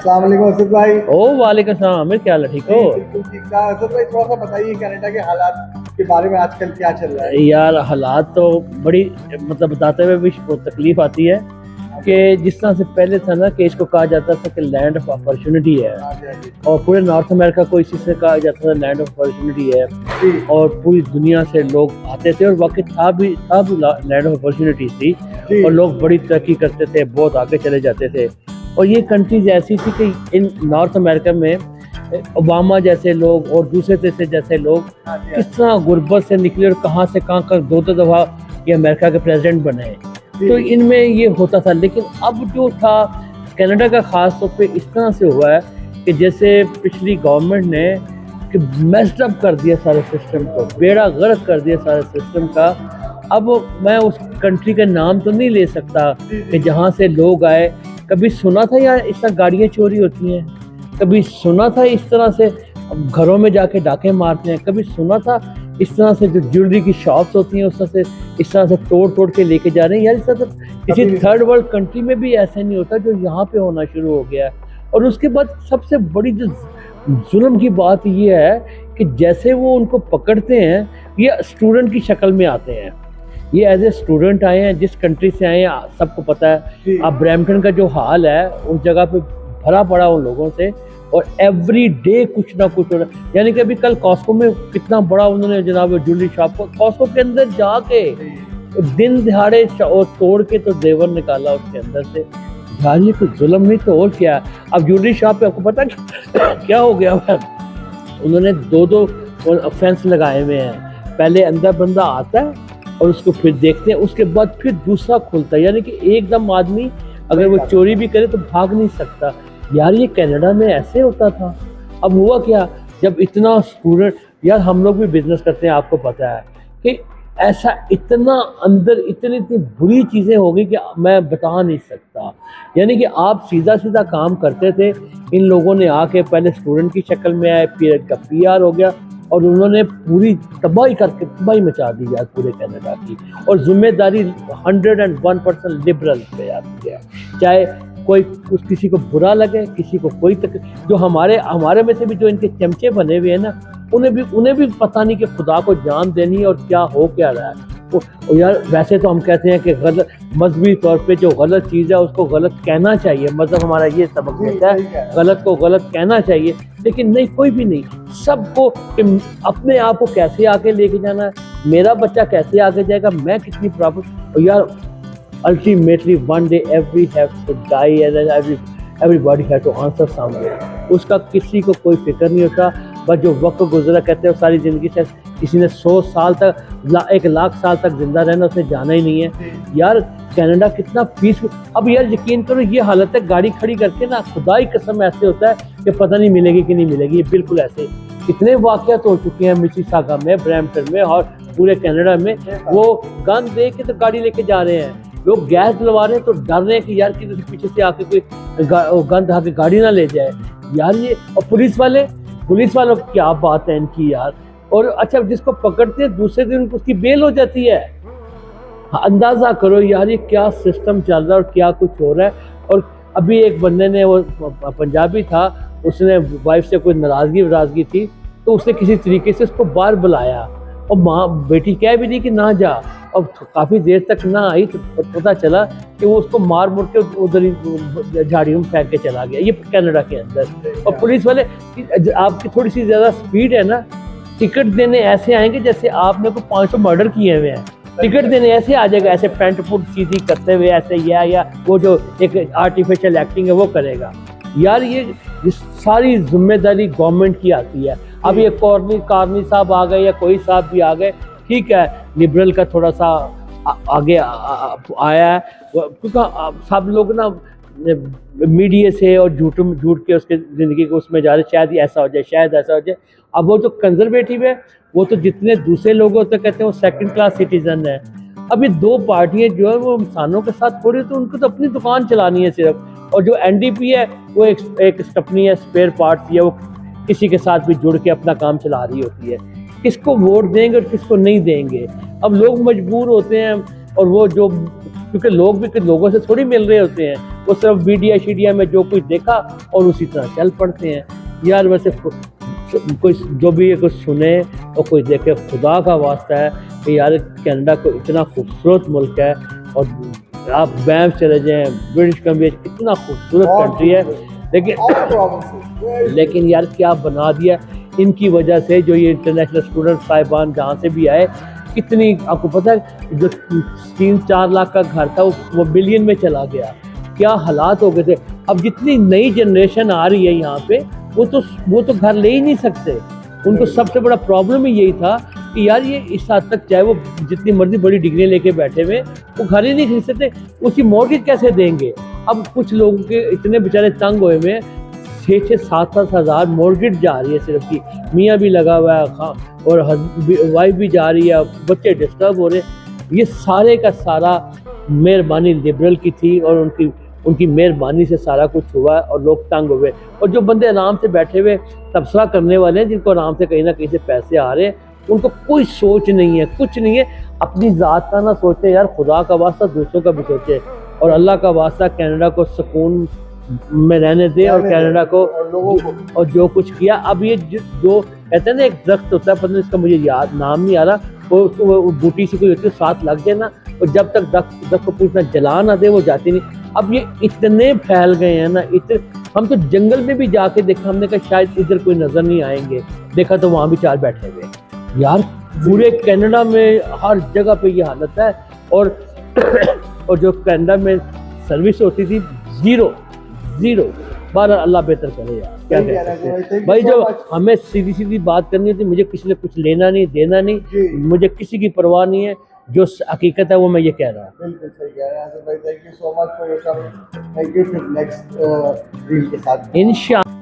अस्सलाम वालेकुम असद भाई। ओ वालेकुम सलाम आमिर, क्या हाल है? ठीक हो? बिल्कुल ठीक ठाक। असद भाई थोड़ा सा बताइए कनाडा के हालात के बारे में, आजकल क्या चल रहा है? यार हालात तो बड़ी बताते हुए भी बहुत तकलीफ आती है कि जिस तरह से पहले था ना कि इसको कहा जाता था कि लैंड ऑफ अपॉर्चुनिटी है, हाँ जी, हाँ जी। और पूरे नॉर्थ अमेरिका को इसी से कहा जाता था लैंड ऑफ अपॉर्चुनिटी है, जी, और पूरी दुनिया से लोग आते थे और वाकई था भी लैंड ऑफ अपॉर्चुनिटी थी, जी। और लोग बड़ी तरक्की करते थे, बहुत आगे चले जाते थे। और ये कंट्रीज ऐसी थी कि इन नॉर्थ अमेरिका में ओबामा जैसे लोग और दूसरे तीसरे जैसे लोग हाँ जी, हाँ किस तरह गुर्बत से निकले और कहाँ से कहाँ कर दो दफ़ा ये अमेरिका के प्रेसिडेंट बने। जी। तो इनमें ये होता था, लेकिन अब जो था कनाडा का ख़ास तौर पे इस तरह से हुआ है कि जैसे पिछली गवर्नमेंट ने कि मेस्ड अप कर दिया सारे सिस्टम को, बेड़ा गर्क कर दिया सारे सिस्टम का। अब मैं उस कंट्री का नाम तो नहीं ले सकता कि जहाँ से लोग आए। कभी सुना था यार इस तरह गाड़ियाँ चोरी होती हैं, कभी सुना था इस तरह से घरों में जाके डाके मारते हैं, कभी सुना था इस तरह से जो ज्वेलरी की शॉप्स होती हैं उस तरह से इस तरह से तोड़ के लेके जा रहे हैं। यार इस तरह तो किसी थर्ड वर्ल्ड कंट्री में भी ऐसा नहीं होता जो यहाँ पे होना शुरू हो गया है। और उसके बाद सबसे बड़ी जो जुल्म की बात ये है कि जैसे वो उनको पकड़ते हैं, ये स्टूडेंट की शक्ल में आते हैं। ये एज ए स्टूडेंट आए हैं, जिस कंट्री से आए हैं सबको पता है। अब ब्रैम्पटन का जो हाल है उस जगह पे भरा पड़ा उन लोगों से, और एवरी डे कुछ ना कुछ हो रहा है। यानी कि अभी कल कॉस्को में कितना बड़ा उन्होंने जनाब ज्वेलरी शॉप को कॉस्को के अंदर जाके दिन दिहाड़े और तोड़ के तो जेवर निकाला उसके अंदर से। यार ये कोई जुल्म नहीं तो और क्या है। अब ज्वेलरी शॉप पे आपको पता क्या हो गया है, उन्होंने दो फेंस लगाए हुए हैं। पहले अंदर बंदा आता है और उसको फिर देखते हैं, उसके बाद फिर दूसरा खुलता है। यानी कि एकदम आदमी अगर वो चोरी भी करे तो भाग नहीं सकता। यार ये कनाडा में ऐसे होता था। अब हुआ क्या, जब इतना स्टूडेंट, यार हम लोग भी बिजनेस करते हैं, आपको पता है कि ऐसा इतना अंदर इतनी बुरी चीज़ें हो गई कि मैं बता नहीं सकता। यानी कि आप सीधा काम करते थे, इन लोगों ने आके पहले स्टूडेंट की शक्ल में आए, फिर का PR हो गया, और उन्होंने पूरी तबाही मचा दी यार पूरे कनाडा की। और जिम्मेदारी 101% लिबरल पे आती है। चाहे कोई किसी को बुरा लगे, किसी को कोई जो हमारे में से भी जो इनके चमचे बने हुए हैं ना, उन्हें भी पता नहीं कि खुदा को जान देनी है और क्या हो क्या रहा है। और यार वैसे तो हम कहते हैं कि गलत मजहबी तौर पे जो गलत चीज़ है उसको गलत कहना चाहिए, मतलब हमारा ये सबक देता है, गलत को गलत कहना चाहिए। लेकिन नहीं, कोई भी नहीं, सबको अपने आप को कैसे आगे लेके जाना है, मेरा बच्चा कैसे आगे जाएगा, मैं कितनी प्रॉफिट। और यार ultimately one day every have to die and everybody have to answer somewhere. उसका किसी को कोई फिक्र नहीं होता। बस जो वक्त गुजरा, कहते हैं सारी ज़िंदगी से किसी ने 100 साल तक 1 लाख साल तक जिंदा रहना, उसने जाना ही नहीं है। यार कनाडा कितना पीसफुल। अब यार यकीन करो ये हालत है, गाड़ी खड़ी करके ना खुदा की कसम ऐसे होता है कि पता नहीं मिलेगी कि नहीं मिलेगी। ये बिल्कुल ऐसे इतने वाक़यात हो चुके हैं मिसिसागा में, ब्रैम्पटन में और पूरे कनाडा में। वो गन दे के तो गाड़ी लेके जा रहे हैं, लोग गैस दिलवा रहे हैं तो डर रहे हैं कि यार किसी पीछे से आके कोई गन उठा के गाड़ी ना ले जाए। यार ये, और पुलिस वालों की क्या बात है इनकी यार। और अच्छा, जिसको पकड़ते हैं दूसरे दिन उसकी बेल हो जाती है। अंदाज़ा करो यार ये क्या सिस्टम चल रहा है और क्या कुछ हो रहा है। और अभी एक बंदे ने, वो पंजाबी था, उसने वाइफ से कोई नाराज़गी थी, तो उसने किसी तरीके से उसको बाहर बुलाया, और माँ बेटी कह भी नहीं कि ना जा, और काफ़ी देर तक ना आई तो पता चला कि वो उसको मार मुड़ के उधर ही झाड़ियों में फेंक के चला गया। ये कनाडा के अंदर। और पुलिस वाले, आपकी थोड़ी सी ज़्यादा स्पीड है ना, टिकट देने ऐसे आएंगे जैसे आपने को 500 मर्डर किए हुए हैं। टिकट देने ऐसे आ जाएगा, ऐसे पैंट फुट सीधी करते हुए ऐसे, या वो जो एक आर्टिफिशियल एक्टिंग है वो करेगा। यार ये सारी जिम्मेदारी गवर्नमेंट की आती है। अब ये कार्नी साहब आ गए या कोई साहब भी आ गए, ठीक है, लिबरल का थोड़ा सा आगे आया है, क्योंकि सब लोग ना मीडिया से और झूठ के उसके ज़िंदगी को उसमें जा रहे, शायद ऐसा हो जाए, शायद ऐसा हो जाए। अब वो जो कंजर्वेटिव है, वो तो जितने दूसरे लोग होते कहते हैं वो सेकंड क्लास सिटीजन है। अब ये 2 पार्टियाँ जो है वो इंसानों के साथ थोड़ी, तो उनको तो अपनी दुकान चलानी है सिर्फ। और जो NDP है वो एक स्टपनी है, स्पेयर पार्ट्स है, वो किसी के साथ भी जुड़ के अपना काम चला रही होती है। किसको वोट देंगे और किसको नहीं देंगे, अब लोग मजबूर होते हैं। और वो जो, क्योंकि लोग भी लोगों से थोड़ी मिल रहे होते हैं, वो सिर्फ मीडिया शीडिया में जो कुछ देखा और उसी तरह चल पड़ते हैं। यार वैसे कोई जो भी ये कुछ सुने और कोई देखे, खुदा का वास्ता है कि यार कनाडा को इतना खूबसूरत मुल्क है, और आप बैंक चले जाएं, ब्रिटिश कम्बिया इतना खूबसूरत कंट्री है, लेकिन यार क्या बना दिया इनकी वजह से। जो ये इंटरनेशनल स्टूडेंट साहिबान जहाँ से भी आए, कितनी आपको पता है जो 3-4 लाख का घर था वो बिलियन में चला गया, क्या हालात हो गए थे। अब जितनी नई जनरेशन आ रही है यहाँ पे, वो तो घर ले ही नहीं सकते। उनको सबसे बड़ा प्रॉब्लम ही यही था कि यार ये इस हद तक, चाहे वो जितनी मर्जी बड़ी डिग्री लेके बैठे हुए, वो घर ही नहीं खरीद सकते, उसकी मॉर्गेज कैसे देंगे। अब कुछ लोगों के इतने बेचारे तंग हुए में 6-7 हज़ार मॉर्गेज जा रही है सिर्फ की, मियाँ भी लगा हुआ है और वाइफ भी जा रही है, बच्चे डिस्टर्ब हो रहे। ये सारे का सारा मेहरबानी लिबरल की थी और उनकी मेहरबानी से सारा कुछ हुआ और लोग तंग हुए। और जो बंदे आराम से बैठे हुए तबसरा करने वाले हैं, जिनको आराम से कहीं ना कहीं से पैसे आ रहे हैं, उनको कोई सोच नहीं है, कुछ नहीं है, अपनी ज़ात का ना सोचे यार, खुदा का वास्ता दूसरों का भी सोचे। और अल्लाह का वास्ता कनाडा को सुकून में रहने दे, और कनाडा को और जो कुछ किया। अब ये जो कहते हैं ना, एक दरख्त होता है, पता नहीं इसका मुझे याद नाम नहीं आ रहा, वो बूटी से कोई होती है, साथ लग जाए ना, और जब तक दरख्त को पूछना जला ना दे वो जाती नहीं। अब ये इतने फैल गए हैं ना, हम तो जंगल में भी जाके देखा, हमने कहा शायद इधर कोई नजर नहीं आएंगे, देखा तो वहाँ भी 4 बैठे हुए यार। पूरे कनाडा में हर जगह पे ये हालत है। और जो कनाडा में सर्विस होती थी, जीरो। बारह अल्लाह बेहतर करे यार, क्या कह सकते हैं भाई। जब हमें सीधी बात करनी होती, मुझे किसी ने कुछ लेना नहीं देना नहीं, मुझे किसी की परवाह नहीं है, जो हकीकत है वो मैं ये कह रहा हूँ। बिल्कुल सही कह रहे हैं भाई, thank you so much for your time. Thank you. फिर नेक्स्ट रील के साथ इंशाअल्लाह।